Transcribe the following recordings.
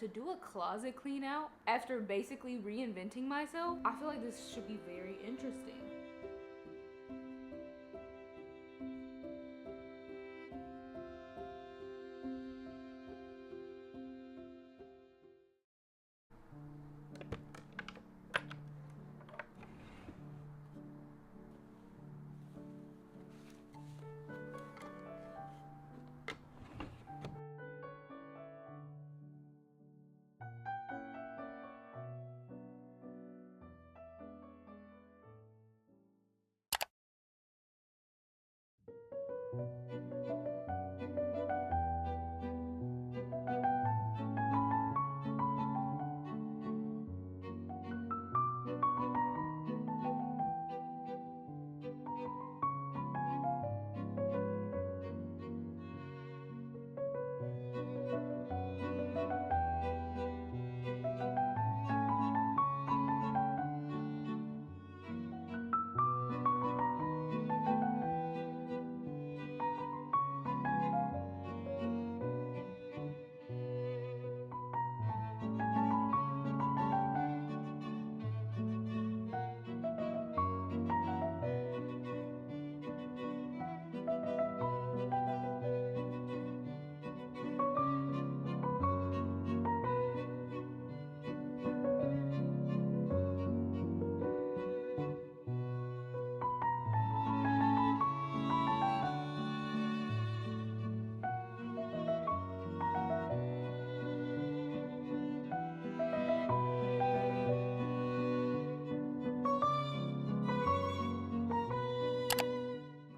To do a closet clean out after basically reinventing myself, I feel like this should be very interesting.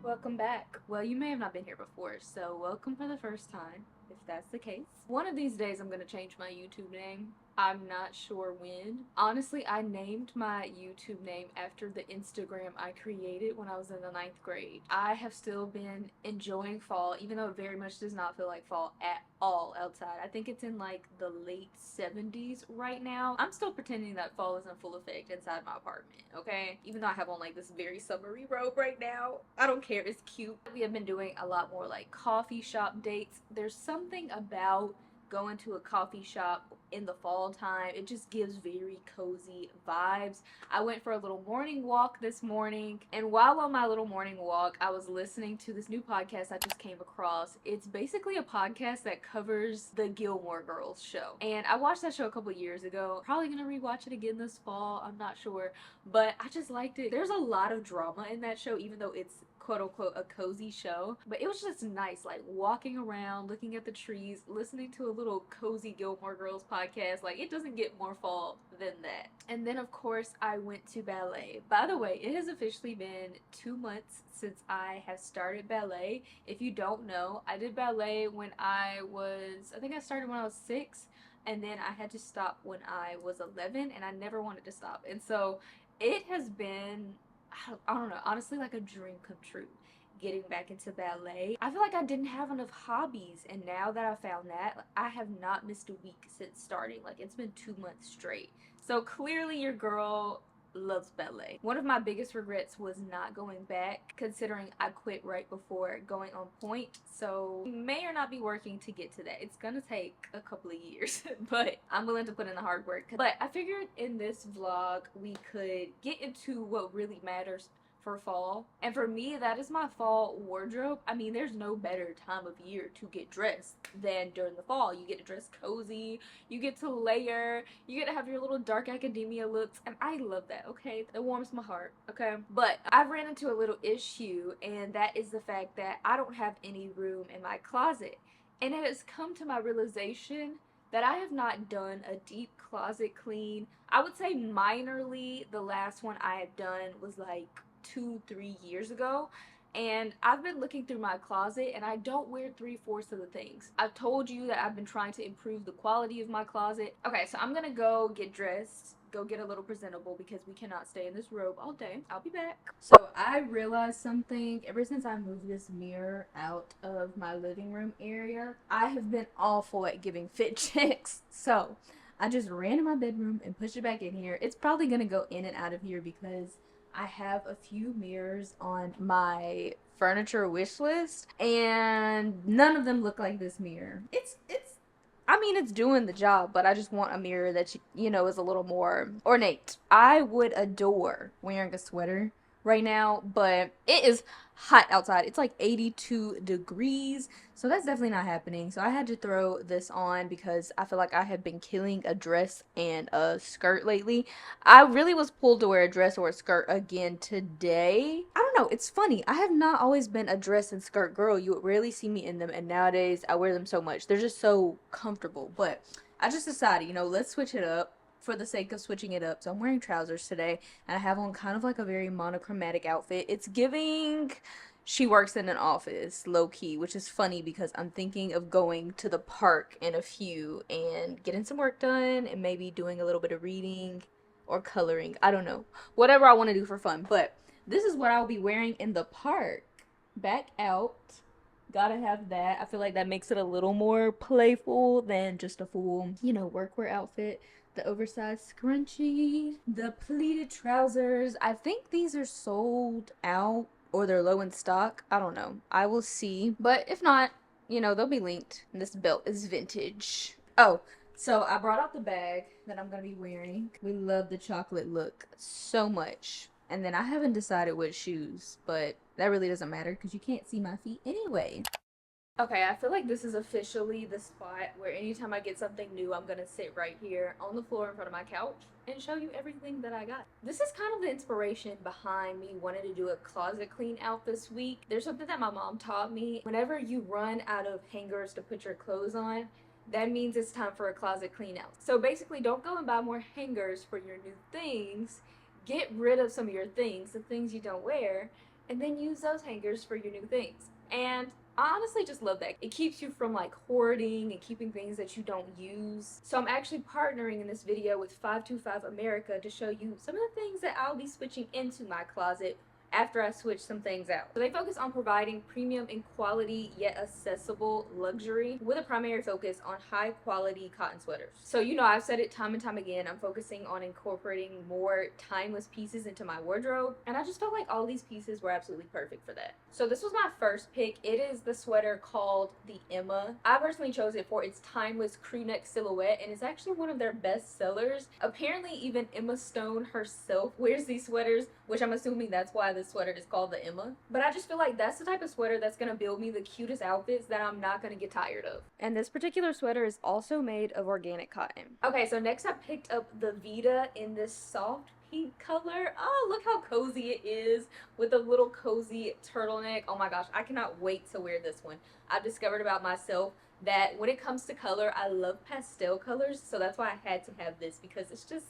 Welcome back. Well, you may have not been here before, so welcome for the first time, if that's the case. One of these days I'm going to change my YouTube name. I'm not sure when. Honestly, I named my YouTube name after the Instagram I created when I was in the 9th grade. I have still been enjoying fall, even though it very much does not feel like fall at all outside. I think it's in like the late 70s right now. I'm still pretending that fall is in full effect inside my apartment, okay? Even though I have on like this very summery robe right now. I don't care, it's cute. We have been doing a lot more like coffee shop dates. There's something about going to a coffee shop in the fall time. It just gives very cozy vibes. I went for a little morning walk this morning, and while on my little morning walk, I was listening to this new podcast I just came across. It's basically a podcast that covers the Gilmore Girls show, and I watched that show a couple years ago. Probably gonna rewatch it again this fall, I'm not sure, but I just liked it. There's a lot of drama in that show, even though it's quote unquote a cozy show, but it was just nice, like walking around, looking at the trees, listening to a little cozy Gilmore Girls podcast. Like, it doesn't get more fall than that. And then of course I went to ballet. By the way, it has officially been 2 months since I have started ballet. If you don't know, I did ballet when I think I started when I was 6, and then I had to stop when I was 11, and I never wanted to stop. And so it has been, I don't know, honestly, like a dream come true getting back into ballet. I feel like I didn't have enough hobbies, and now that I found that, like, I have not missed a week since starting. Like, it's been 2 months straight. So clearly your girl loves ballet. One of my biggest regrets was not going back, considering I quit right before going on point. So may or not be working to get to that. It's gonna take a couple of years, but I'm willing to put in the hard work. But I figured in this vlog we could get into what really matters for fall. And for me, that is my fall wardrobe. I mean, there's no better time of year to get dressed than during the fall. You get to dress cozy, you get to layer, you get to have your little dark academia looks, and I love that, okay? It warms my heart, okay? But I've ran into a little issue, and that is the fact that I don't have any room in my closet. And it has come to my realization that I have not done a deep closet clean. I would say minorly. The last one I had done was like 2-3 years ago, and I've been looking through my closet and I don't wear 3/4 of the things. I've told you that I've been trying to improve the quality of my closet. Okay, so I'm gonna go get dressed, go get a little presentable, because we cannot stay in this robe all day. I'll be back. So I realized something. Ever since I moved this mirror out of my living room area, I have been awful at giving fit checks. So I just ran in my bedroom and pushed it back in here. It's probably gonna go in and out of here because I have a few mirrors on my furniture wish list, and none of them look like this mirror. It's I mean, it's doing the job, but I just want a mirror that, you know, is a little more ornate. I would adore wearing a sweater right now, but it is hot outside. It's like 82 degrees, so that's definitely not happening. So I had to throw this on because I feel like I have been killing a dress and a skirt lately. I really was pulled to wear a dress or a skirt again today. I don't know, it's funny. I have not always been a dress and skirt girl. You would rarely see me in them, and nowadays I wear them so much. They're just so comfortable. But I just decided, you know, let's switch it up for the sake of switching it up. So I'm wearing trousers today, and I have on kind of like a very monochromatic outfit. It's giving she works in an office, low key, which is funny because I'm thinking of going to the park in a few and getting some work done and maybe doing a little bit of reading or coloring. I don't know. Whatever I want to do for fun. But this is what I'll be wearing in the park. Back out. Gotta have that. I feel like that makes it a little more playful than just a full, you know, workwear outfit. The oversized scrunchie, the pleated trousers. I think these are sold out or they're low in stock. I don't know. I will see. But if not, you know, they'll be linked. And this belt is vintage. Oh, so I brought out the bag that I'm going to be wearing. We love the chocolate look so much. And then I haven't decided what shoes, but that really doesn't matter because you can't see my feet anyway. Okay, I feel like this is officially the spot where anytime I get something new, I'm gonna sit right here on the floor in front of my couch and show you everything that I got. This is kind of the inspiration behind me wanting to do a closet clean out this week. There's something that my mom taught me. Whenever you run out of hangers to put your clothes on, that means it's time for a closet clean out. So basically, don't go and buy more hangers for your new things. Get rid of some of your things, the things you don't wear, and then use those hangers for your new things. And I honestly just love that. It keeps you from like hoarding and keeping things that you don't use. So I'm actually partnering in this video with 525 America to show you some of the things that I'll be switching into my closet after I switch some things out. So they focus on providing premium and quality yet accessible luxury with a primary focus on high quality cotton sweaters. So you know, I've said it time and time again, I'm focusing on incorporating more timeless pieces into my wardrobe, and I just felt like all these pieces were absolutely perfect for that. So this was my first pick. It is the sweater called the Emma. I personally chose it for its timeless crew neck silhouette, and it's actually one of their best sellers. Apparently even Emma Stone herself wears these sweaters, which I'm assuming that's why this sweater is called the Emma. But I just feel like that's the type of sweater that's gonna build me the cutest outfits that I'm not gonna get tired of. And this particular sweater is also made of organic cotton. Okay, so next I picked up the Vita in this soft pink color. Oh, look how cozy it is with a little cozy turtleneck. Oh my gosh, I cannot wait to wear this one. I've discovered about myself that when it comes to color, I love pastel colors, so that's why I had to have this because it's just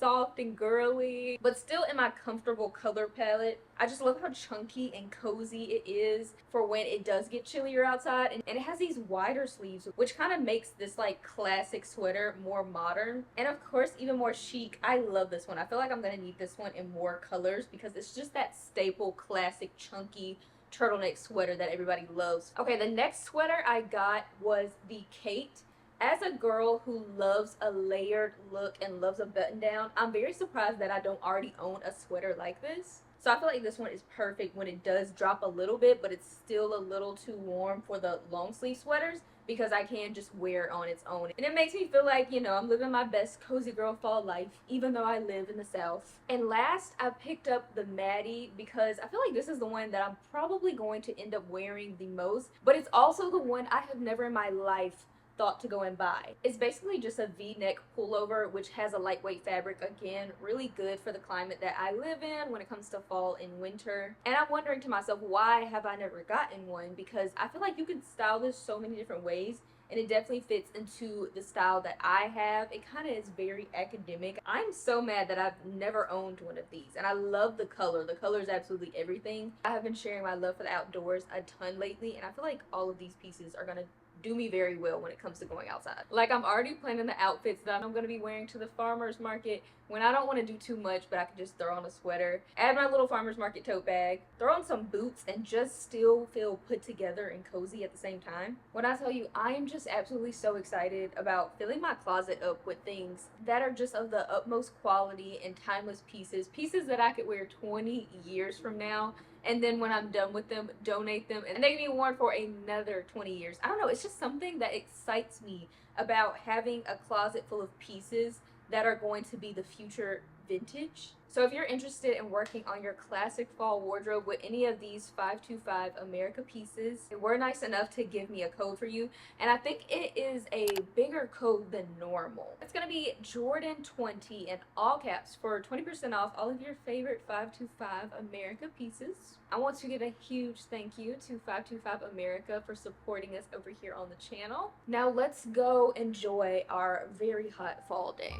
soft and girly, but still in my comfortable color palette. I just love how chunky and cozy it is for when it does get chillier outside, and it has these wider sleeves, which kind of makes this like classic sweater more modern and of course even more chic. I love this one. I feel like I'm gonna need this one in more colors because it's just that staple classic chunky turtleneck sweater that everybody loves. Okay, the next sweater I got was the Kate. As a girl who loves a layered look and loves a button down, I'm very surprised that I don't already own a sweater like this. So I feel like this one is perfect when it does drop a little bit, but it's still a little too warm for the long sleeve sweaters because I can just wear it on its own. And it makes me feel like, you know, I'm living my best cozy girl fall life, even though I live in the South. And last, I picked up the Maddie because I feel like this is the one that I'm probably going to end up wearing the most, but it's also the one I have never in my life thought to go and buy. It's basically just a V-neck pullover which has a lightweight fabric, again really good for the climate that I live in when it comes to fall and winter. And I'm wondering to myself, why have I never gotten one? Because I feel like you can style this so many different ways and it definitely fits into the style that I have. It kind of is very academic. I'm so mad that I've never owned one of these, and I love the color. The color is absolutely everything. I have been sharing my love for the outdoors a ton lately, and I feel like all of these pieces are gonna do me very well when it comes to going outside. Like, I'm already planning the outfits that I'm going to be wearing to the farmer's market when I don't want to do too much, but I can just throw on a sweater, add my little farmer's market tote bag, throw on some boots, and just still feel put together and cozy at the same time. When I tell you, I am just absolutely so excited about filling my closet up with things that are just of the utmost quality and timeless pieces, pieces that I could wear 20 years from now, and then when I'm done with them, donate them, and they can be worn for another 20 years. I don't know, it's just something that excites me about having a closet full of pieces that are going to be the future vintage. So if you're interested in working on your classic fall wardrobe with any of these 525 America pieces, they were nice enough to give me a code for you, and I think it is a bigger code than normal. It's gonna be Jordan20 in all caps for 20% off all of your favorite 525 America pieces. I want to give a huge thank you to 525 America for supporting us over here on the channel. Now let's go enjoy our very hot fall day.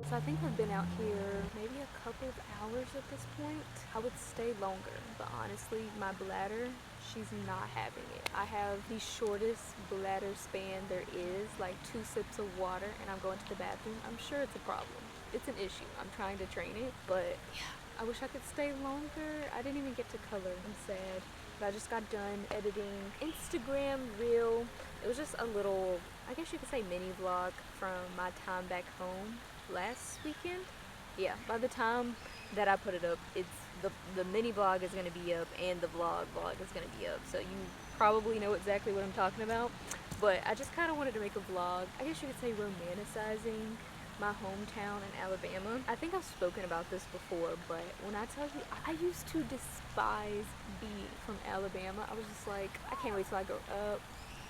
So I think I've been out here maybe a couple of hours at this point. I would stay longer, but honestly, my bladder, she's not having it. I have the shortest bladder span there is, like 2 sips of water, and I'm going to the bathroom. I'm sure it's a problem. It's an issue. I'm trying to train it, but yeah, I wish I could stay longer. I didn't even get to color. I'm sad. But I just got done editing Instagram reel. It was just a little, I guess you could say, mini vlog from my time back home last weekend. Yeah, by the time that I put it up, it's the mini vlog is going to be up and the vlog is going to be up, so you probably know exactly what I'm talking about. But I just kind of wanted to make a vlog, I guess you could say romanticizing my hometown in Alabama. I think I've spoken about this before, but when I tell you, I used to despise being from Alabama. I was just like, I can't wait till I grow up,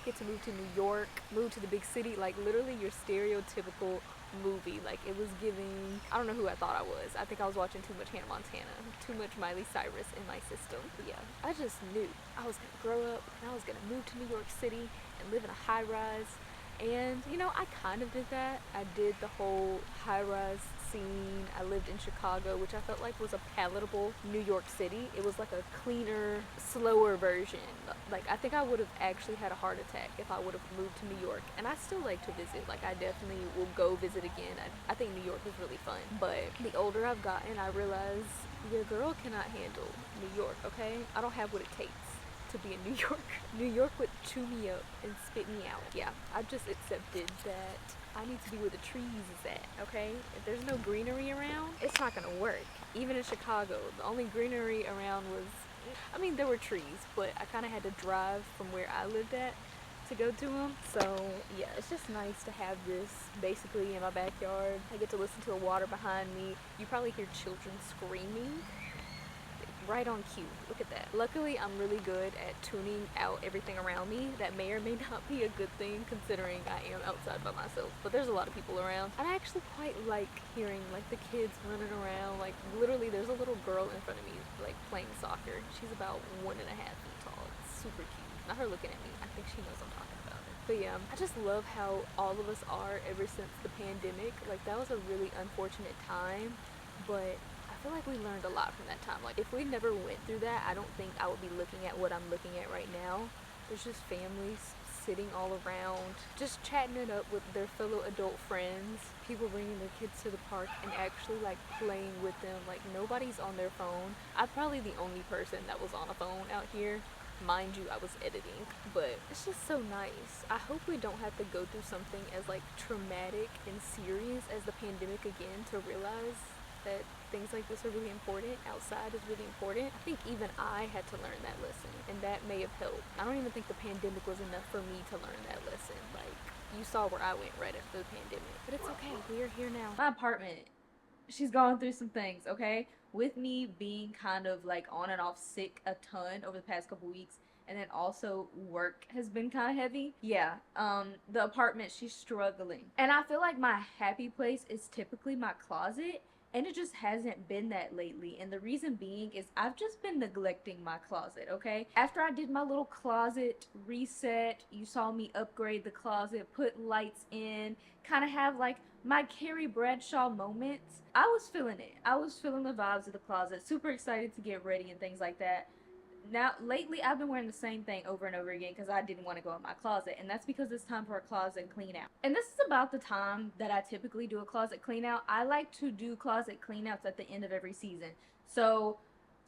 get to move to New York, move to the big city, like literally your stereotypical movie. Like, it was giving, I don't know who I thought I was. I think I was watching too much Hannah Montana, too much Miley Cyrus in my system. But yeah, I just knew I was gonna grow up and I was gonna move to New York City and live in a high rise. And you know, I kind of did that. I did the whole high rise scene. I lived in Chicago, which I felt like was a palatable New York City. It was like a cleaner, slower version. Like, I think I would have actually had a heart attack if I would have moved to New York. And I still like to visit. Like, I definitely will go visit again. I think New York is really fun. But the older I've gotten, I realize your girl cannot handle New York, okay? I don't have what it takes to be in New York. New York would chew me up and spit me out. Yeah, I've just accepted that I need to be where the trees is at, okay? If there's no greenery around, it's not gonna work. Even in Chicago, the only greenery around was, I mean, there were trees, but I kind of had to drive from where I lived at to go to them. So yeah, it's just nice to have this basically in my backyard. I get to listen to the water behind me. You probably hear children screaming. Right on cue. Look at that. Luckily, I'm really good at tuning out everything around me. That may or may not be a good thing considering I am outside by myself, but there's a lot of people around. And I actually quite like hearing like the kids running around. Like, literally there's a little girl in front of me like playing soccer. She's about 1.5 feet tall. It's super cute. Not her looking at me. I think she knows I'm talking about her. But yeah, I just love how all of us are ever since the pandemic. Like, that was a really unfortunate time, but I feel like we learned a lot from that time. Like, if we never went through that, I don't think I would be looking at what I'm looking at right now. There's just families sitting all around, just chatting it up with their fellow adult friends, people bringing their kids to the park and actually like playing with them. Like, nobody's on their phone. I'm probably the only person that was on a phone out here. Mind you, I was editing, but it's just so nice. I hope we don't have to go through something as like traumatic and serious as the pandemic again to realize that things like this are really important. Outside is really important. I think even I had to learn that lesson, and that may have helped. I don't even think the pandemic was enough for me to learn that lesson. Like, you saw where I went right after the pandemic. But it's okay. We are here now. My apartment she's going through some things, okay? With me being kind of like on and off sick a ton over the past couple weeks, and then also work has been kind of heavy. Yeah, the apartment, she's struggling. And I feel like my happy place is typically my closet, and it just hasn't been that lately. And the reason being is I've just been neglecting my closet, okay? After I did my little closet reset, you saw me upgrade the closet, put lights in, kind of have like my Carrie Bradshaw moments. I was feeling it. I was feeling the vibes of the closet. Super excited to get ready and things like that. Now, lately, I've been wearing the same thing over and over again because I didn't want to go in my closet, and that's because it's time for a closet clean out. And this is about the time that I typically do a closet clean out. I like to do closet clean outs at the end of every season. So,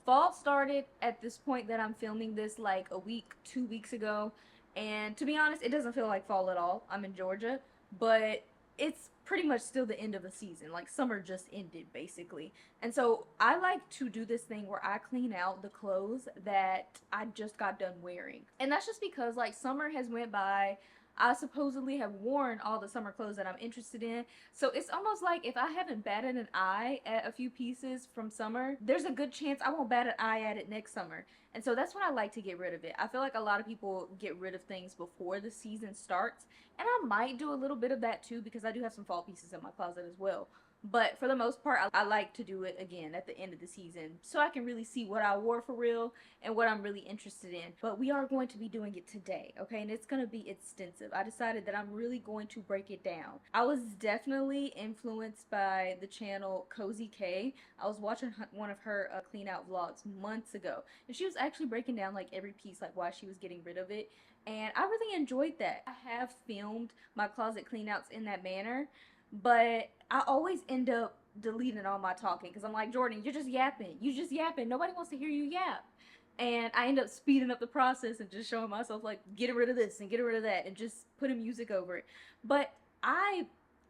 fall started at this point that I'm filming this like a week, 2 weeks ago, and to be honest, it doesn't feel like fall at all. I'm in Georgia, but it's pretty much still the end of the season. Like summer just ended basically. And so I like to do this thing where I clean out the clothes that I just got done wearing. And that's just because like summer has went by. I supposedly have worn all the summer clothes that I'm interested in. So it's almost like if I haven't batted an eye at a few pieces from summer, there's a good chance I won't bat an eye at it next summer. And so that's when I like to get rid of it. I feel like a lot of people get rid of things before the season starts. And I might do a little bit of that too because I do have some fall pieces in my closet as well. But for the most part, I like to do it again at the end of the season so I can really see what I wore for real and what I'm really interested in. But we are going to be doing it today, okay? And it's going to be extensive. I decided that I'm really going to break it down. I was definitely influenced by the channel Cozy K. I was watching one of her clean out vlogs months ago, and she was actually breaking down like every piece, like why she was getting rid of it. And I really enjoyed that. I have filmed my closet cleanouts in that manner, but I always end up deleting all my talking because I'm like, Jordan, you're just yapping. You just yapping. Nobody wants to hear you yap. And I end up speeding up the process and just showing myself like getting rid of this and getting rid of that and just putting music over it. But I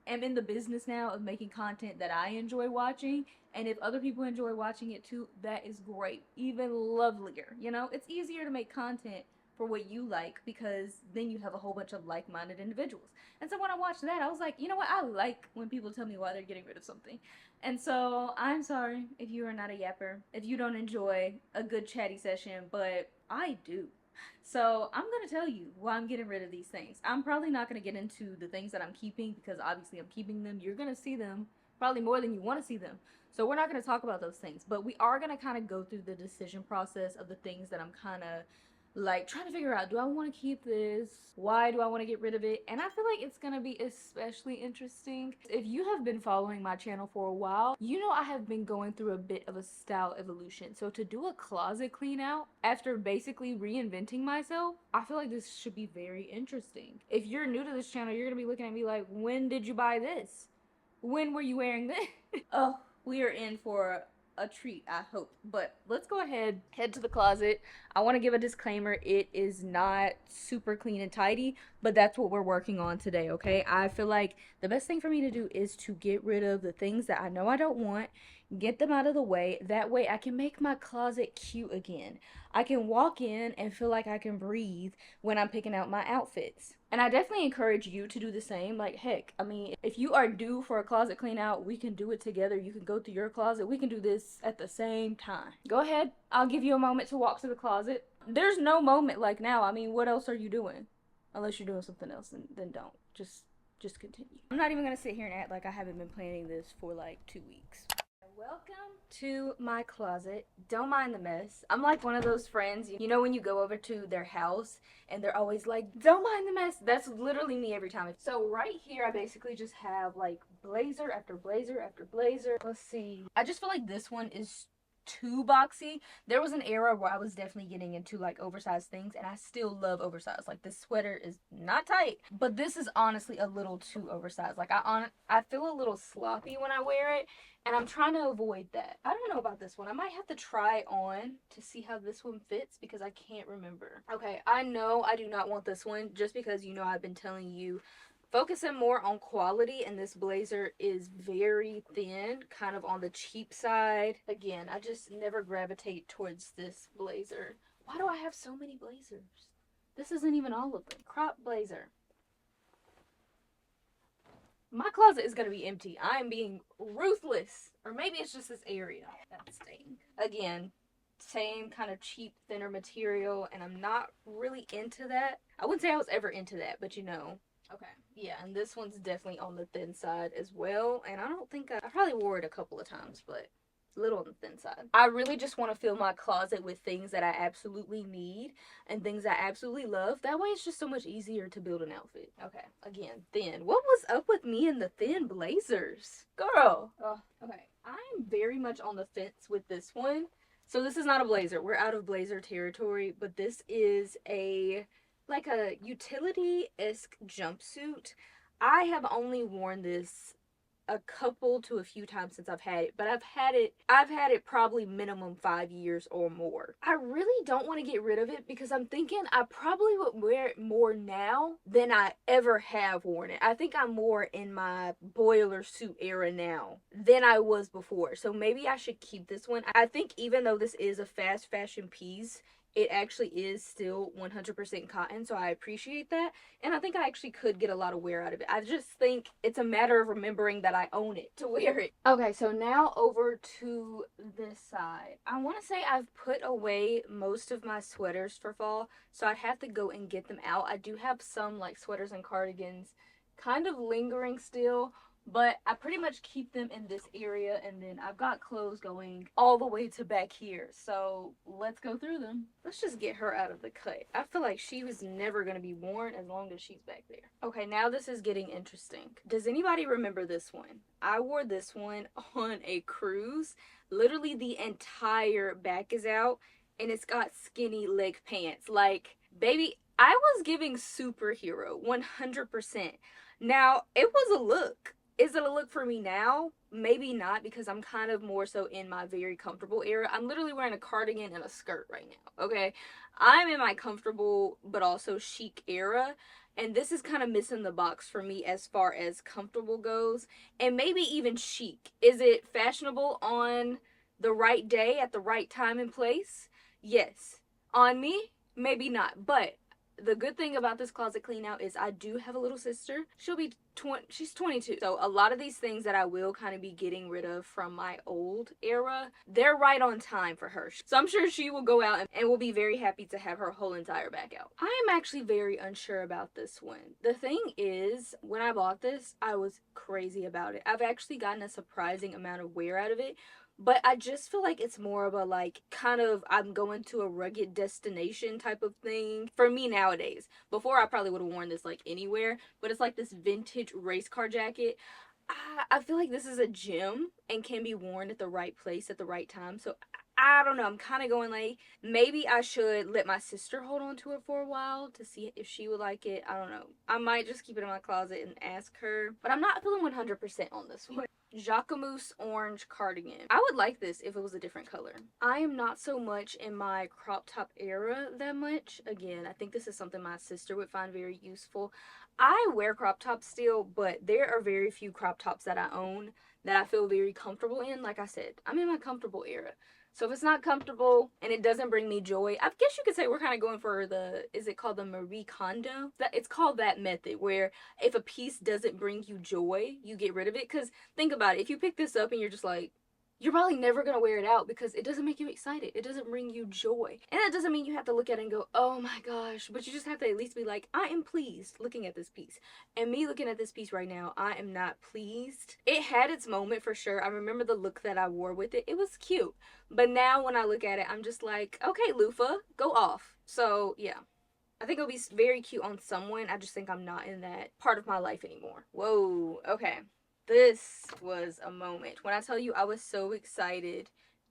am in the business now of making content that I enjoy watching, and if other people enjoy watching it too, that is great. Even lovelier. You know, it's easier to make content for what you like because then you have a whole bunch of like-minded individuals. And so when I watched that, I was like, you know what? I like when people tell me why they're getting rid of something. And so I'm sorry if you are not a yapper, if you don't enjoy a good chatty session, but I do. So I'm going to tell you why I'm getting rid of these things. I'm probably not going to get into the things that I'm keeping because obviously I'm keeping them. You're going to see them probably more than you want to see them. So we're not going to talk about those things, but we are going to kind of go through the decision process of the things that I'm kind of like trying to figure out, do I want to keep this? Why do I want to get rid of it? And I feel like it's gonna be especially interesting. If you have been following my channel for a while, you know I have been going through a bit of a style evolution. So to do a closet clean out after basically reinventing myself, I feel like this should be very interesting. If you're new to this channel, you're gonna be looking at me like, when did you buy this? When were you wearing this? Oh, we are in for a treat, I hope. But let's go ahead, head to the closet. I want to give a disclaimer. It is not super clean and tidy, but that's what we're working on today, okay? I feel like the best thing for me to do is to get rid of the things that I know I don't want, get them out of the way. That way I can make my closet cute again. I can walk in and feel like I can breathe when I'm picking out my outfits. And I definitely encourage you to do the same. Like, heck, I mean, if you are due for a closet clean out, we can do it together. You can go through your closet. We can do this at the same time. Go ahead. I'll give you a moment to walk to the closet. There's no moment like now. I mean, what else are you doing? Unless you're doing something else, then don't. Just continue. I'm not even gonna sit here and act like I haven't been planning this for like 2 weeks. Welcome to my closet. Don't mind the mess. I'm like one of those friends, you know, when you go over to their house and they're always like, don't mind the mess. That's literally me every time. So right here, I basically just have like blazer after blazer after blazer. Let's see. I just feel like this one is too boxy. There was an era where I was definitely getting into like oversized things, and I still love oversized. Like this sweater is not tight, but this is honestly a little too oversized. Like I feel a little sloppy when I wear it, and I'm trying to avoid that. I don't know about this one. I might have to try on to see how this one fits because I can't remember. Okay, I know I do not want this one just because, you know, I've been telling you focusing more on quality, and this blazer is very thin, kind of on the cheap side. Again, I just never gravitate towards this blazer. Why do I have so many blazers? This isn't even all of them. Crop blazer. My closet is going to be empty. I am being ruthless. Or maybe it's just this area that's staying. Again, same kind of cheap, thinner material, and I'm not really into that. I wouldn't say I was ever into that, but you know. Okay, yeah, and this one's definitely on the thin side as well, and I don't think I probably wore it a couple of times, but a little on the thin side. I really just want to fill my closet with things that I absolutely need and things I absolutely love. That way it's just so much easier to build an outfit. Okay, again, thin. What was up with me and the thin blazers? Girl. Oh, okay. I'm very much on the fence with this one. So this is not a blazer. We're out of blazer territory, but this is a like a utility-esque jumpsuit. I have only worn this a couple to a few times since I've had it, but I've had it probably minimum 5 years or more. I really don't want to get rid of it because I'm thinking I probably would wear it more now than I ever have worn it. I think I'm more in my boiler suit era now than I was before. So maybe I should keep this one. I think even though this is a fast fashion piece, it actually is still 100% cotton, so I appreciate that. And I think I actually could get a lot of wear out of it. I just think it's a matter of remembering that I own it to wear it. Okay, so now over to this side. I want to say I've put away most of my sweaters for fall, so I'd have to go and get them out. I do have some like sweaters and cardigans kind of lingering still, but I pretty much keep them in this area, and then I've got clothes going all the way to back here. So let's go through them. Let's just get her out of the cut. I feel like she was never going to be worn as long as she's back there. Okay, now this is getting interesting. Does anybody remember this one? I wore this one on a cruise. Literally the entire back is out, and it's got skinny leg pants. Like, baby, I was giving superhero 100%. Now, it was a look. Is it a look for me now? Maybe not, because I'm kind of more so in my very comfortable era. I'm literally wearing a cardigan and a skirt right now, okay? I'm in my comfortable but also chic era, and this is kind of missing the box for me as far as comfortable goes, and maybe even chic. Is it fashionable on the right day at the right time and place? Yes. On me? Maybe not, but the good thing about this closet clean out is I do have a little sister. She'll be she's 22. So a lot of these things that I will kind of be getting rid of from my old era, they're right on time for her. So I'm sure she will go out and will be very happy to have her whole entire back out. I am actually very unsure about this one. The thing is, when I bought this, I was crazy about it. I've actually gotten a surprising amount of wear out of it, but I just feel like it's more of a like kind of I'm going to a rugged destination type of thing for me nowadays. Before I probably would have worn this like anywhere, but it's like this vintage race car jacket. I feel like this is a gem and can be worn at the right place at the right time. So I don't know. I'm kind of going like maybe I should let my sister hold on to it for a while to see if she would like it. I don't know. I might just keep it in my closet and ask her, but I'm not feeling 100% on this one. Jacquemus orange cardigan. I would like this if it was a different color. I am not so much in my crop top era that much. Again, I think this is something my sister would find very useful. I wear crop tops still, but there are very few crop tops that I own that I feel very comfortable in. Like I said, I'm in my comfortable era. So if it's not comfortable and it doesn't bring me joy, I guess you could say we're kind of going for the, is it called the Marie Kondo? It's called that method where if a piece doesn't bring you joy, you get rid of it. Because think about it, if you pick this up and you're just like, you're probably never going to wear it out because it doesn't make you excited. It doesn't bring you joy. And that doesn't mean you have to look at it and go, oh my gosh. But you just have to at least be like, I am pleased looking at this piece. And me looking at this piece right now, I am not pleased. It had its moment for sure. I remember the look that I wore with it. It was cute. But now when I look at it, I'm just like, okay, loofah, go off. So yeah. I think it'll be very cute on someone. I just think I'm not in that part of my life anymore. Whoa, okay. This was a moment. When I tell you I was so excited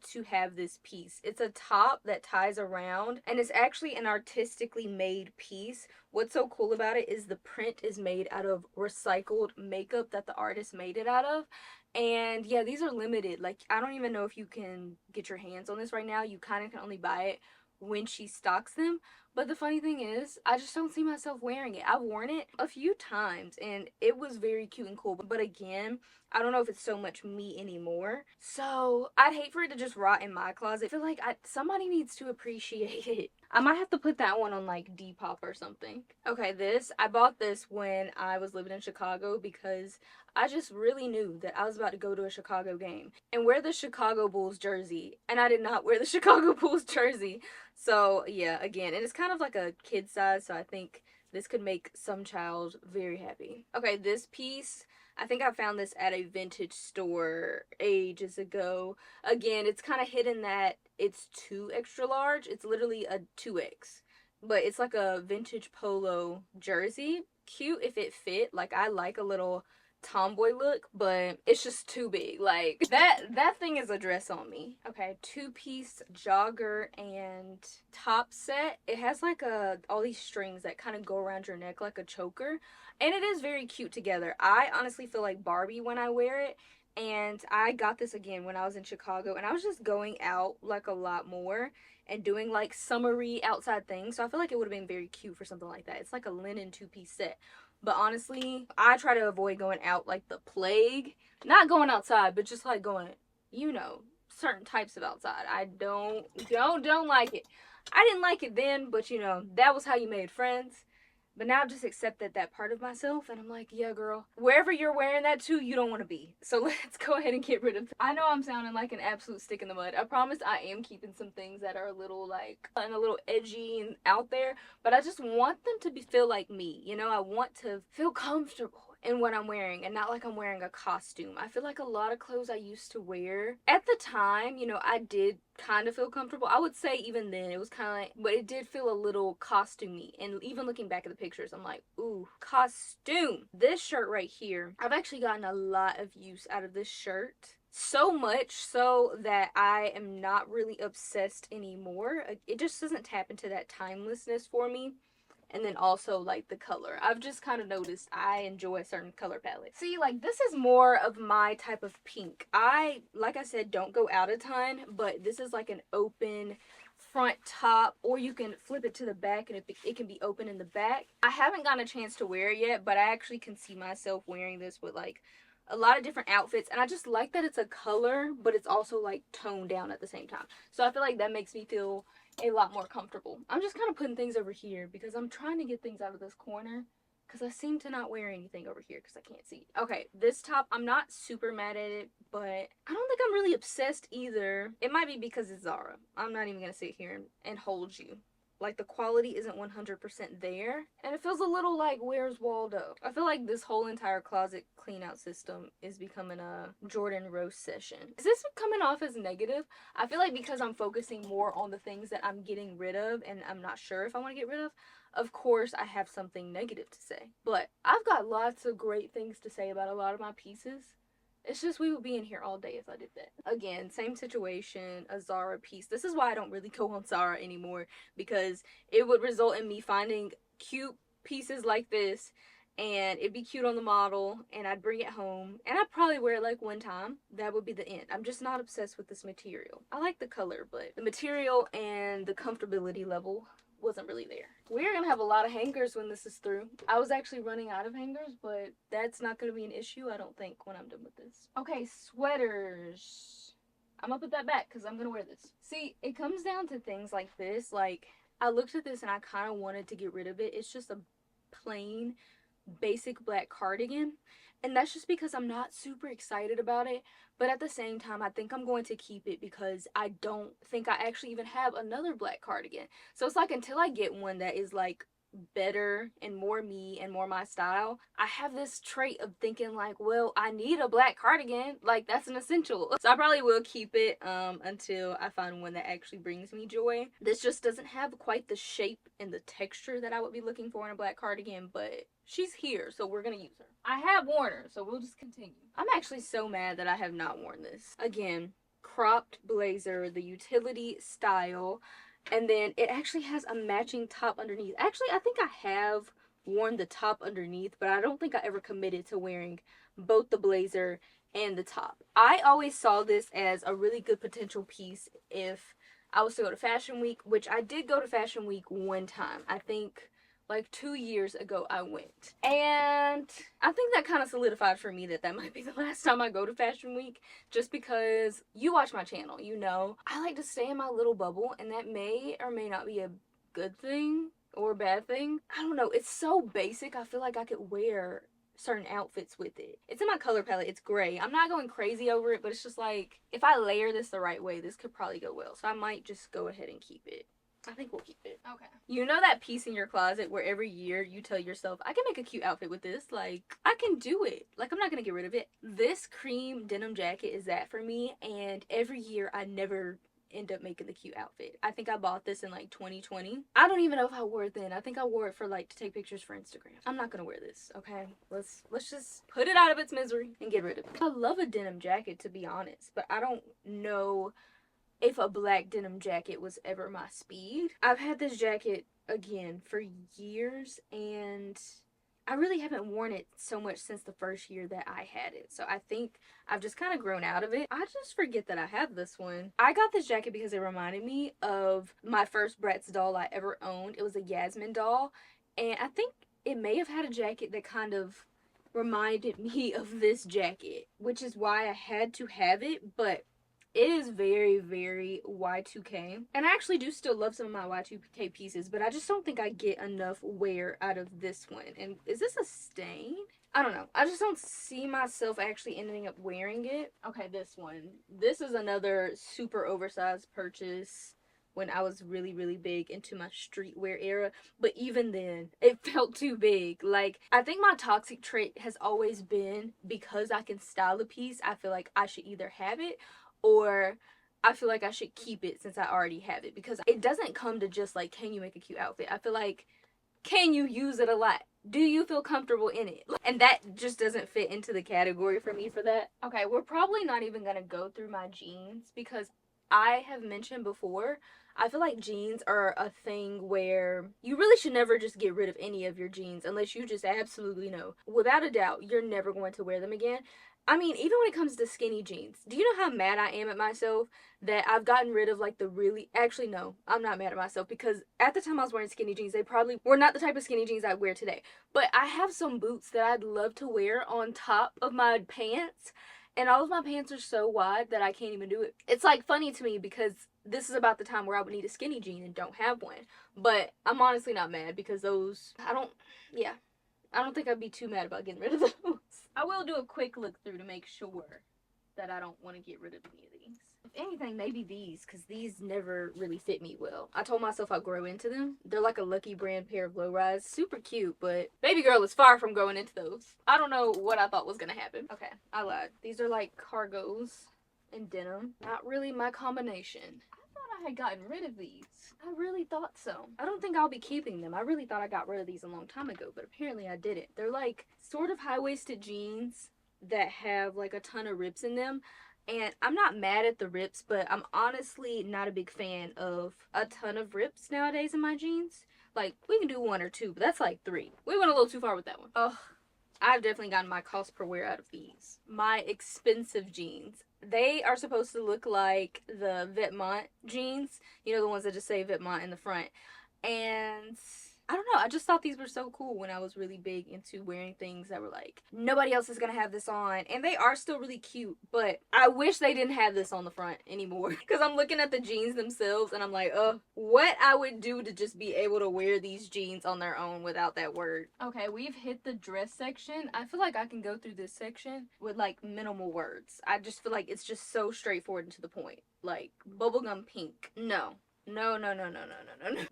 to have this piece. It's a top that ties around, and it's actually an artistically made piece. What's so cool about it is the print is made out of recycled makeup that the artist made it out of. And yeah, these are limited. Like, I don't even know if you can get your hands on this right now. You kind of can only buy it when she stocks them. But the funny thing is, I just don't see myself wearing it. I've worn it a few times and it was very cute and cool. But again, I don't know if it's so much me anymore. So I'd hate for it to just rot in my closet. I feel like somebody needs to appreciate it. I might have to put that one on like Depop or something. Okay, I bought this when I was living in Chicago because I just really knew that I was about to go to a Chicago game and wear the Chicago Bulls jersey. And I did not wear the Chicago Bulls jersey. So yeah, again, and it's kind of like a kid size, so I think this could make some child very happy. Okay, this piece, I think I found this at a vintage store ages ago. Again, it's kind of hidden that it's 2 extra large. It's literally a 2X. But it's like a vintage polo jersey. Cute if it fit. Like, I like a little tomboy look, but it's just too big. Like, that thing is a dress on me. Okay, 2-piece jogger and top set. It has like all these strings that kind of go around your neck like a choker, and it is very cute together. I honestly feel like Barbie when I wear it. And I got this again when I was in Chicago, and I was just going out like a lot more and doing like summery outside things, so I feel like it would have been very cute for something like that. It's like a linen 2-piece set. But honestly, I try to avoid going out like the plague. Not going outside, but just like going, certain types of outside. I don't like it. I didn't like it then, but that was how you made friends. But now I've just accepted that part of myself, and I'm like, yeah, girl, wherever you're wearing that to, you don't want to be. So let's go ahead and get rid of it. I know I'm sounding like an absolute stick in the mud. I promise I am keeping some things that are a little like, and a little edgy and out there, but I just want them to feel like me. I want to feel comfortable in what I'm wearing and not like I'm wearing a costume. I feel like a lot of clothes I used to wear at the time, I did kind of feel comfortable. I would say even then it was kind of like, but it did feel a little costumey. And even looking back at the pictures, I'm like, ooh, costume. This shirt right here, I've actually gotten a lot of use out of this shirt. So much so that I am not really obsessed anymore. It just doesn't tap into that timelessness for me. And then also like the color. I've just kind of noticed I enjoy a certain color palette. See, like this is more of my type of pink. Like I said, don't go out a ton, but this is like an open front top, or you can flip it to the back and it can be open in the back. I haven't gotten a chance to wear it yet, but I actually can see myself wearing this with like a lot of different outfits, and I just like that it's a color, but it's also like toned down at the same time. So I feel like that makes me feel a lot more comfortable. I'm just kind of putting things over here because I'm trying to get things out of this corner because I seem to not wear anything over here because I can't see. Okay, this top, I'm not super mad at it, but I don't think I'm really obsessed either. It might be because it's Zara. I'm not even going to sit here and hold you. Like, the quality isn't 100% there, and it feels a little like Where's Waldo. I feel like this whole entire closet clean out system is becoming a Jordan roast session. Is this coming off as negative? I feel like because I'm focusing more on the things that I'm getting rid of and I'm not sure if I want to get rid of course I have something negative to say. But I've got lots of great things to say about a lot of my pieces. It's just we would be in here all day if I did that. Again, same situation, a Zara piece. This is why I don't really go on Zara anymore, because it would result in me finding cute pieces like this, and it'd be cute on the model, and I'd bring it home, and I'd probably wear it like one time. That would be the end. I'm just not obsessed with this material. I like the color, but the material and the comfortability level wasn't really there. We're gonna have a lot of hangers when this is through. I was actually running out of hangers, but that's not gonna be an issue, I don't think, when I'm done with this. Okay, sweaters. I'm gonna put that back because I'm gonna wear this. See, it comes down to things like this. Like, I looked at this and I kind of wanted to get rid of it. It's just a plain, basic black cardigan. And that's just because I'm not super excited about it. But at the same time, I think I'm going to keep it because I don't think I actually even have another black cardigan. So it's like until I get one that is like better and more me and more my style, I have this trait of thinking like, well, I need a black cardigan. Like, that's an essential. So I probably will keep it until I find one that actually brings me joy. This just doesn't have quite the shape and the texture that I would be looking for in a black cardigan, but she's here, so we're gonna use her. I have worn her, so we'll just continue. I'm actually so mad that I have not worn this. Again, cropped blazer, the utility style, and then it actually has a matching top underneath. Actually, I think I have worn the top underneath, but I don't think I ever committed to wearing both the blazer and the top. I always saw this as a really good potential piece if I was to go to Fashion Week, which I did go to Fashion Week one time. I think like 2 years ago I went. And I think that kind of solidified for me that might be the last time I go to Fashion Week, just because you watch my channel, you know, I like to stay in my little bubble, and that may or may not be a good thing or a bad thing. I don't know. It's so basic. I feel like I could wear certain outfits with it. It's in my color palette. It's gray. I'm not going crazy over it, but it's just like, if I layer this the right way, this could probably go well. So I might just go ahead and keep it. I think we'll keep it. Okay. You know that piece in your closet where every year you tell yourself, I can make a cute outfit with this. Like, I can do it. Like, I'm not going to get rid of it. This cream denim jacket is that for me. And every year I never end up making the cute outfit. I think I bought this in like 2020. I don't even know if I wore it then. I think I wore it for like to take pictures for Instagram. I'm not gonna wear this, okay? Let's just put it out of its misery and get rid of it. I love a denim jacket, to be honest, but I don't know if a black denim jacket was ever my speed. I've had this jacket again for years, and I really haven't worn it so much since the first year that I had it. So I think I've just kind of grown out of it. I just forget that I have this one. I got this jacket because it reminded me of my first Bratz doll I ever owned. It was a Yasmin doll, and I think it may have had a jacket that kind of reminded me of this jacket, which is why I had to have it. But it is very, very Y2K. And I actually do still love some of my Y2K pieces, but I just don't think I get enough wear out of this one. And is this a stain? I don't know. I just don't see myself actually ending up wearing it. Okay, this one. This is another super oversized purchase when I was really, really big into my streetwear era. But even then, it felt too big. Like, I think my toxic trait has always been, because I can style a piece, I feel like I should either have it, or I feel like I should keep it since I already have it. Because it doesn't come to just like, can you make a cute outfit? I feel like, can you use it a lot? Do you feel comfortable in it? And that just doesn't fit into the category for me for that. Okay, we're probably not even gonna go through my jeans, because I have mentioned before, I feel like jeans are a thing where you really should never just get rid of any of your jeans unless you just absolutely know, without a doubt, you're never going to wear them again. I mean, even when it comes to skinny jeans, do you know how mad I am at myself that I've gotten rid of like the really, actually no, I'm not mad at myself, because at the time I was wearing skinny jeans, they probably were not the type of skinny jeans I wear today. But I have some boots that I'd love to wear on top of my pants, and all of my pants are so wide that I can't even do it. It's like funny to me because this is about the time where I would need a skinny jean and don't have one. But I'm honestly not mad, because those, I don't think I'd be too mad about getting rid of those. I will do a quick look through to make sure that I don't want to get rid of any of these. If anything, maybe these, because these never really fit me well. I told myself I'd grow into them. They're like a Lucky Brand pair of low-rise. Super cute, but baby girl is far from growing into those. I don't know what I thought was going to happen. Okay, I lied. These are like cargos and denim. Not really my combination. I had gotten rid of these. I really thought so. I don't think I'll be keeping them. I really thought I got rid of these a long time ago, but apparently I didn't. They're like sort of high-waisted jeans that have like a ton of rips in them. And I'm not mad at the rips, but I'm honestly not a big fan of a ton of rips nowadays in my jeans. Like, we can do one or two, but that's like three. We went a little too far with that one. Ugh. I've definitely gotten my cost per wear out of these. My expensive jeans. They are supposed to look like the Vetements jeans. You know, the ones that just say Vetements in the front. And I don't know, I just thought these were so cool when I was really big into wearing things that were like, nobody else is gonna have this on. And they are still really cute, but I wish they didn't have this on the front anymore. Because I'm looking at the jeans themselves and I'm like, what I would do to just be able to wear these jeans on their own without that word. Okay, we've hit the dress section. I feel like I can go through this section with like minimal words. I just feel like it's just so straightforward and to the point. Like, bubblegum pink. No. No.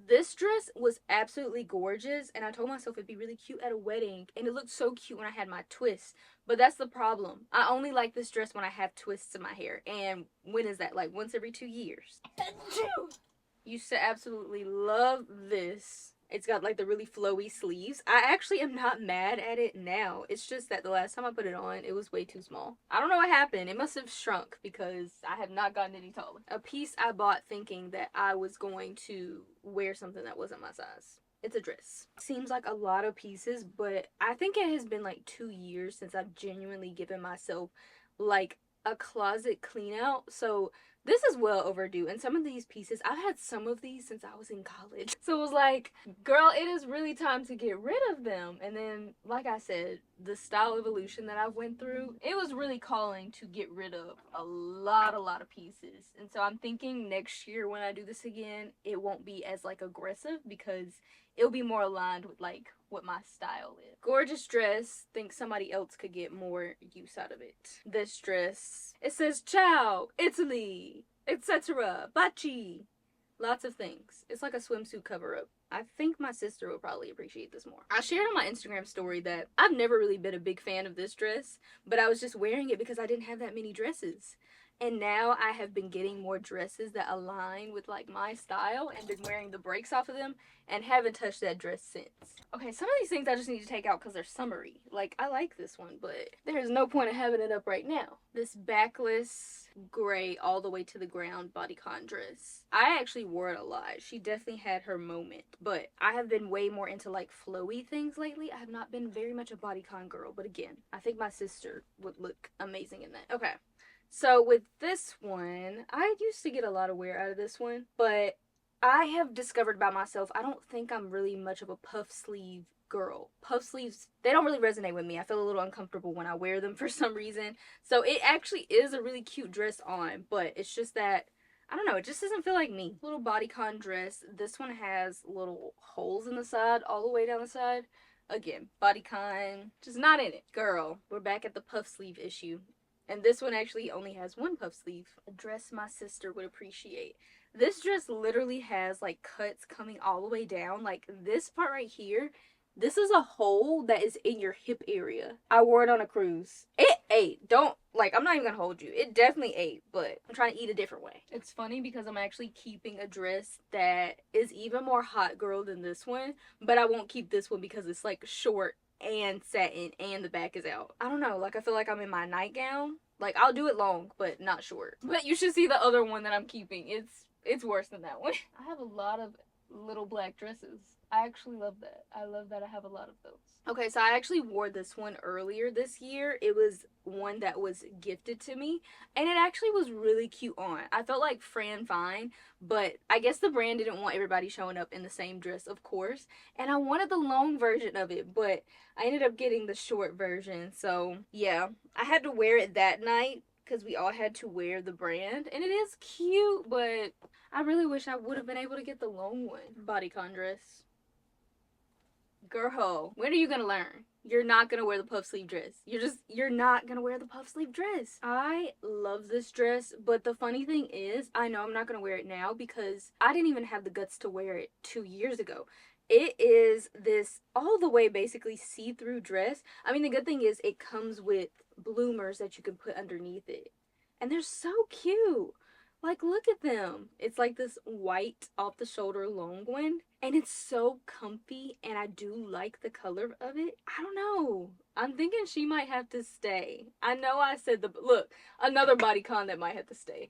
This dress was absolutely gorgeous, and I told myself it'd be really cute at a wedding, and it looked so cute when I had my twists. But that's the problem. I only like this dress when I have twists in my hair. And when is that? Like once every 2 years. Used to absolutely love this. It's got like the really flowy sleeves. I actually am not mad at it now. It's just that the last time I put it on, it was way too small. I don't know what happened. It must have shrunk because I have not gotten any taller. A piece I bought thinking that I was going to wear something that wasn't my size. It's a dress. Seems like a lot of pieces, but I think it has been like 2 years since I've genuinely given myself like a clean out. So This is well overdue, and some of these pieces, I've had some of these since I was in college. So it was like, girl, it is really time to get rid of them. And then, like I said, the style evolution that I went through, it was really calling to get rid of a lot of pieces. And so I'm thinking next year when I do this again, it won't be as like aggressive because it'll be more aligned with like what my style is. Gorgeous dress. Think somebody else could get more use out of it. This dress, it says ciao, Italy, etc. Baci. Lots of things. It's like a swimsuit cover-up. I think my sister would probably appreciate this more. I shared on my Instagram story that I've never really been a big fan of this dress, but I was just wearing it because I didn't have that many dresses. And now I have been getting more dresses that align with like my style and been wearing the breaks off of them and haven't touched that dress since. Okay, some of these things I just need to take out because they're summery. Like, I like this one, but there's no point in having it up right now. This backless gray all the way to the ground bodycon dress. I actually wore it a lot. She definitely had her moment, but I have been way more into like flowy things lately. I have not been very much a bodycon girl, but again, I think my sister would look amazing in that. Okay. So with this one, I used to get a lot of wear out of this one, but I have discovered by myself, I don't think I'm really much of a puff sleeve girl. Puff sleeves, they don't really resonate with me. I feel a little uncomfortable when I wear them for some reason. So it actually is a really cute dress on, but it's just that, I don't know, it just doesn't feel like me. Little bodycon dress. This one has little holes in the side, all the way down the side. Again, bodycon, just not in it. Girl, we're back at the puff sleeve issue. And this one actually only has one puff sleeve. A dress my sister would appreciate. This dress literally has like cuts coming all the way down. Like this part right here, this is a hole that is in your hip area. I wore it on a cruise. It ate. Don't, like, I'm not even gonna hold you. It definitely ate, but I'm trying to eat a different way. It's funny because I'm actually keeping a dress that is even more hot girl than this one, but I won't keep this one because it's like short and satin and the back is out. I don't know, like I feel like I'm in my nightgown. Like, I'll do it long, but not short. But you should see the other one that I'm keeping. It's worse than that one. I have a lot of little black dresses. I actually love that. I love that I have a lot of those. Okay, so I actually wore this one earlier this year. It was one that was gifted to me, and it actually was really cute on. I felt like Fran Fine, but I guess the brand didn't want everybody showing up in the same dress, of course, and I wanted the long version of it, but I ended up getting the short version. So yeah, I had to wear it that night because we all had to wear the brand, and it is cute, but I really wish I would have been able to get the long one. Bodycon dress. Girl, when are you gonna learn? You're not gonna wear the puff sleeve dress. You're not gonna wear the puff sleeve dress. I love this dress, but the funny thing is, I know I'm not gonna wear it now because I didn't even have the guts to wear it 2 years ago. It is this all the way basically see-through dress. I mean, the good thing is it comes with bloomers that you can put underneath it. And they're so cute. Like, look at them. It's like this white off-the-shoulder long one. And it's so comfy, and I do like the color of it. I don't know. I'm thinking she might have to stay. I know I said look, another bodycon that might have to stay.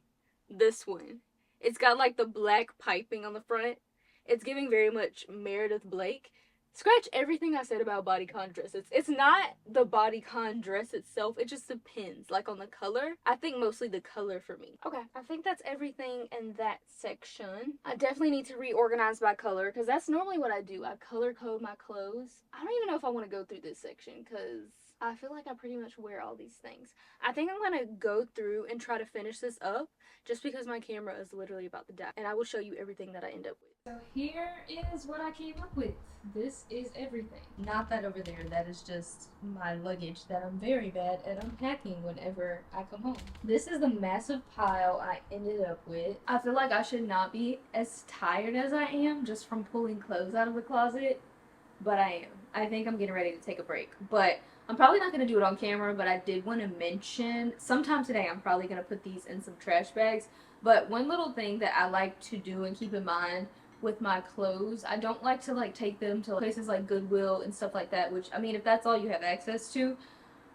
This one. It's got like the black piping on the front. It's giving very much Meredith Blake. Scratch everything I said about bodycon dresses. It's not the bodycon dress itself. It just depends, like on the color. I think mostly the color for me. Okay, I think that's everything in that section. I definitely need to reorganize by color because that's normally what I do. I color code my clothes. I don't even know if I want to go through this section because I feel like I pretty much wear all these things. I think I'm going to go through and try to finish this up just because my camera is literally about to die. And I will show you everything that I end up with. So here is what I came up with. This is everything. Not that over there. That is just my luggage that I'm very bad at unpacking whenever I come home. This is the massive pile I ended up with. I feel like I should not be as tired as I am just from pulling clothes out of the closet, but I am. I think I'm getting ready to take a break, but I'm probably not going to do it on camera, but I did want to mention sometime today I'm probably going to put these in some trash bags. But one little thing that I like to do and keep in mind with my clothes, I don't like to like take them to places like Goodwill and stuff like that, which I mean, if that's all you have access to,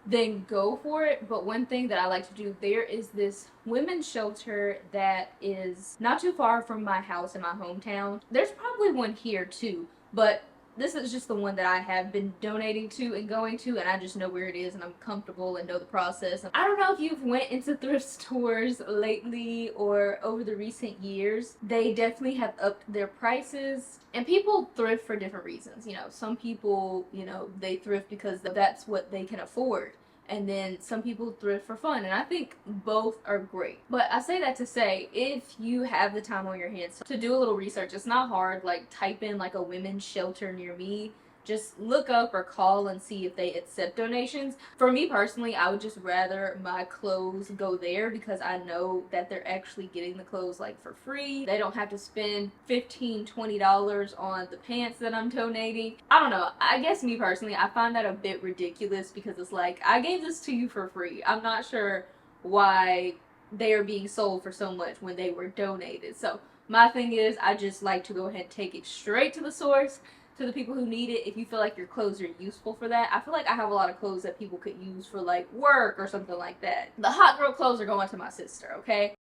then go for it. But one thing that I like to do, there is this women's shelter that is not too far from my house in my hometown. There's probably one here too, but this is just the one that I have been donating to and going to, and I just know where it is and I'm comfortable and know the process. I don't know if you've went into thrift stores lately or over the recent years. They definitely have upped their prices, and people thrift for different reasons. You know, some people, you know, they thrift because that's what they can afford, and then some people thrift for fun, and I think both are great. But I say that to say, if you have the time on your hands to do a little research, it's not hard. Like, type in like a women's shelter near me, just look up or call and see if they accept donations. For me personally, I would just rather my clothes go there because I know that they're actually getting the clothes like for free. They don't have to spend $15-20 on the pants that I'm donating. I don't know. I guess me personally, I find that a bit ridiculous because it's like, I gave this to you for free. I'm not sure why they are being sold for so much when they were donated. So my thing is, I just like to go ahead and take it straight to the source, to the people who need it. If you feel like your clothes are useful for that, I feel like I have a lot of clothes that people could use for like work or something like that. The hot girl clothes are going to my sister, okay?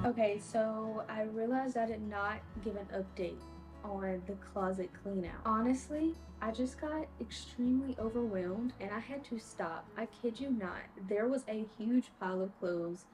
Okay, so I realized I did not give an update on the closet clean out. Honestly, I just got extremely overwhelmed and I had to stop. I kid you not. There was a huge pile of clothes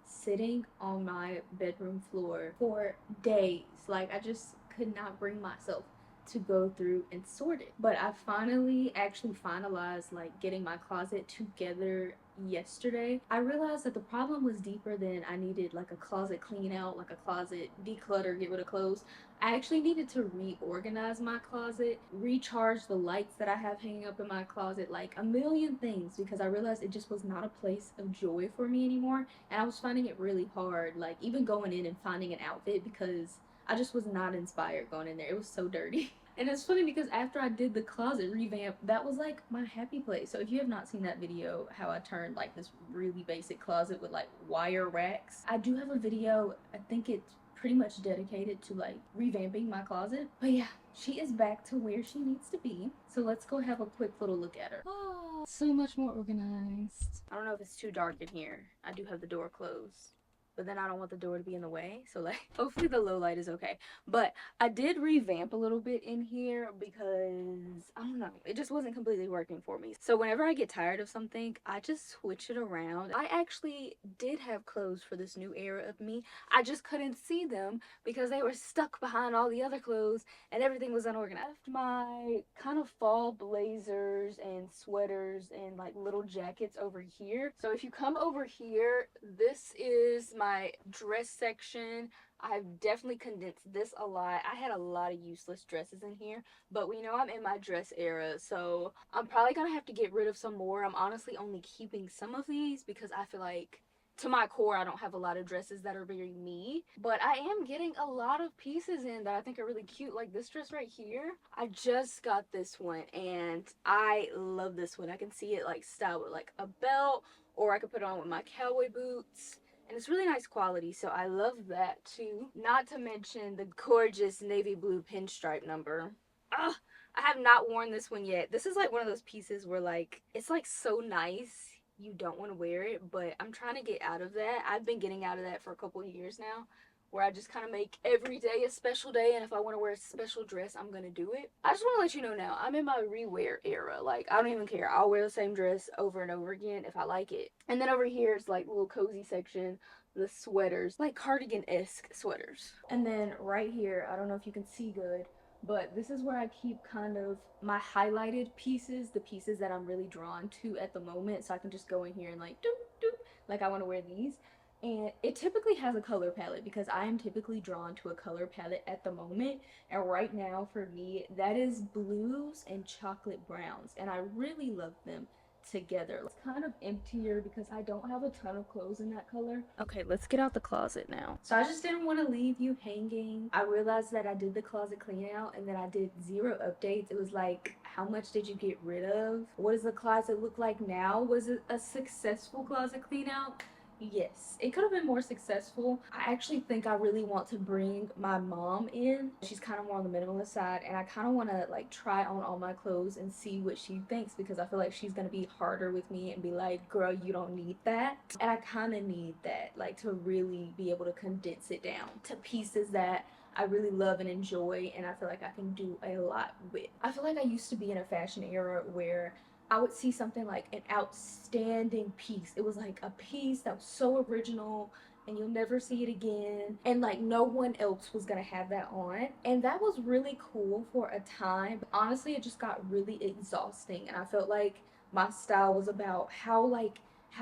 sitting on my bedroom floor for days. Like, I just could not bring myself to go through and sort it. But I finally actually finalized like getting my closet together yesterday. I realized that the problem was deeper than I needed like a closet clean out, like a closet declutter, get rid of clothes. I actually needed to reorganize my closet, recharge the lights that I have hanging up in my closet, like a million things, because I realized it just was not a place of joy for me anymore. And I was finding it really hard, like even going in and finding an outfit, because I just was not inspired going in there. It was so dirty. And it's funny because after I did the closet revamp, that was like my happy place. So if you have not seen that video, how I turned like this really basic closet with like wire racks, I do have a video. I think it's pretty much dedicated to like revamping my closet. But yeah, she is back to where she needs to be. So let's go have a quick little look at her. Oh, so much more organized. I don't know if it's too dark in here. I do have the door closed, but then I don't want the door to be in the way. So like, hopefully the low light is okay. But I did revamp a little bit in here because, I don't know, it just wasn't completely working for me. So whenever I get tired of something, I just switch it around. I actually did have clothes for this new era of me. I just couldn't see them because they were stuck behind all the other clothes and everything was unorganized. My kind of fall blazers and sweaters and like little jackets over here. So if you come over here, this is my dress section. I've definitely condensed this a lot. I had a lot of useless dresses in here, but we know I'm in my dress era, so I'm probably gonna have to get rid of some more. I'm honestly only keeping some of these because I feel like to my core, I don't have a lot of dresses that are very me, but I am getting a lot of pieces in that I think are really cute. Like this dress right here, I just got this one and I love this one. I can see it like styled with like a belt, or I could put it on with my cowboy boots. And it's really nice quality, so I love that too. Not to mention the gorgeous navy blue pinstripe number. Ugh, I have not worn this one yet. This is like one of those pieces where like, it's like so nice you don't want to wear it, but I'm trying to get out of that. I've been getting out of that for a couple of years now, where I just kind of make every day a special day, and if I want to wear a special dress, I'm gonna do it. I just want to let you know now, I'm in my rewear era. Like, I don't even care. I'll wear the same dress over and over again if I like it. And then over here is like a little cozy section, the sweaters, like cardigan-esque sweaters. And then right here, I don't know if you can see good, but this is where I keep kind of my highlighted pieces, the pieces that I'm really drawn to at the moment, so I can just go in here and like doop doop, like I want to wear these. And it typically has a color palette because I am typically drawn to a color palette at the moment, and right now for me that is blues and chocolate browns, and I really love them. together. It's kind of emptier because I don't have a ton of clothes in that color. Okay, let's get out the closet now. So I just didn't want to leave you hanging. I realized that I did the closet clean out and then I did 0 updates. It was like, how much did you get rid of? What does the closet look like now? Was it a successful closet clean out? Yes, it could have been more successful. I actually think I really want to bring my mom in. She's kind of more on the minimalist side, and I kind of want to like try on all my clothes and see what she thinks, because I feel like she's gonna be harder with me and be like, girl, you don't need that. And I kind of need that, like, to really be able to condense it down to pieces that I really love and enjoy, and I feel like I can do a lot with. I feel like I used to be in a fashion era where I would see something like an outstanding piece. It was like a piece that was so original and you'll never see it again. And like no one else was gonna have that on. And that was really cool for a time. But honestly, it just got really exhausting. And I felt like my style was about how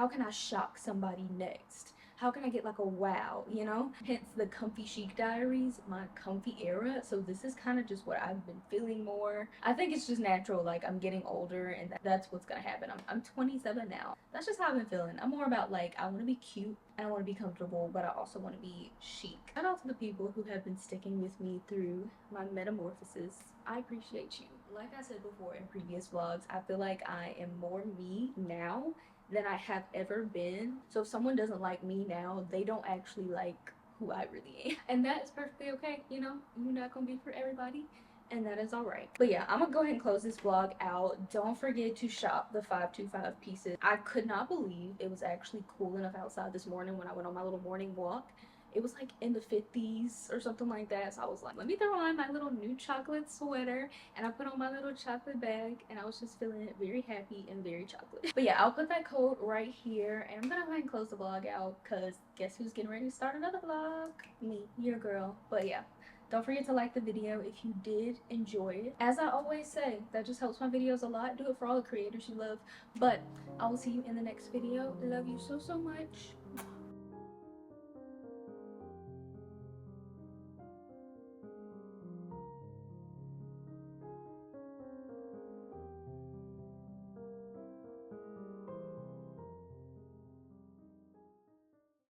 can I shock somebody next? How can I get like a wow, you know? Hence the comfy chic diaries, my comfy era. So this is kind of just what I've been feeling more. I think it's just natural, like I'm getting older and that's what's gonna happen. I'm 27 now. That's just how I've been feeling. I'm more about like, I wanna be cute and I wanna be comfortable, but I also wanna be chic. Shout out to the people who have been sticking with me through my metamorphosis. I appreciate you. Like I said before in previous vlogs, I feel like I am more me now than I have ever been. So if someone doesn't like me now, they don't actually like who I really am. And that is perfectly okay, you know? You're not gonna be for everybody, and that is alright. But yeah, I'm gonna go ahead and close this vlog out. Don't forget to shop the 525 pieces. I could not believe it was actually cool enough outside this morning when I went on my little morning walk. It was like in the 50s or something like that. So I was like, let me throw on my little new chocolate sweater, and I put on my little chocolate bag, and I was just feeling very happy and very chocolate. But yeah, I'll put that code right here, and I'm gonna go ahead and close the vlog out because guess who's getting ready to start another vlog? Me, your girl. But yeah, don't forget to like the video if you did enjoy it. As I always say, that just helps my videos a lot. Do it for all the creators you love. But I will see you in the next video. Love you so, so much.